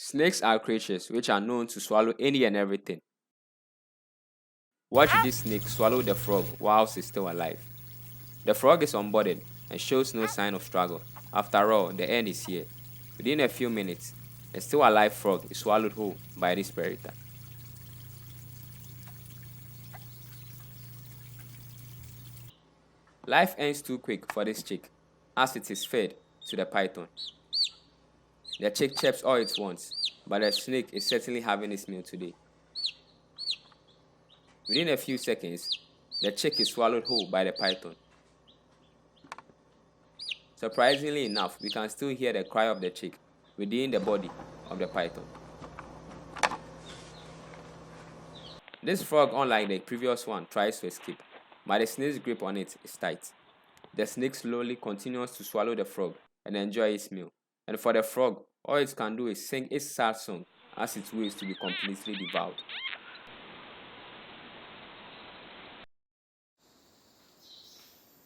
Snakes are creatures which are known to swallow any and everything. Watch this snake swallow the frog whilst it's still alive. The frog is unbothered and shows no sign of struggle. After all, the end is here. Within a few minutes, a still alive frog is swallowed whole by this predator. Life ends too quick for this chick, as it is fed to the python. The chick chirps all it wants, but the snake is certainly having its meal today. Within a few seconds, the chick is swallowed whole by the python. Surprisingly enough, we can still hear the cry of the chick within the body of the python. This frog, unlike the previous one, tries to escape, but the snake's grip on it is tight. The snake slowly continues to swallow the frog and enjoy its meal. And for the frog, all it can do is sing its sad song as it waits to be completely devoured.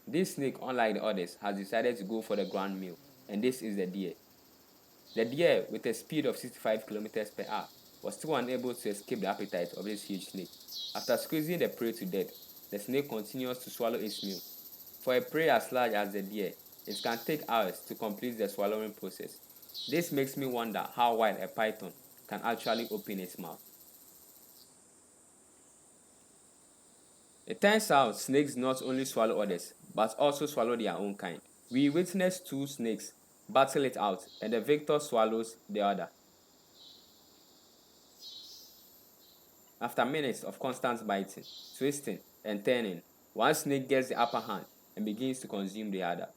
This snake, unlike the others, has decided to go for the grand meal, and this is the deer. The deer, with a speed of 65 kilometers per hour, was still unable to escape the appetite of this huge snake. After squeezing the prey to death, the snake continues to swallow its meal. For a prey as large as the deer, it can take hours to complete the swallowing process. This makes me wonder how wide a python can actually open its mouth. It turns out snakes not only swallow others, but also swallow their own kind. We witnessed two snakes battle it out, and the victor swallows the other. After minutes of constant biting, twisting, and turning, one snake gets the upper hand and begins to consume the other.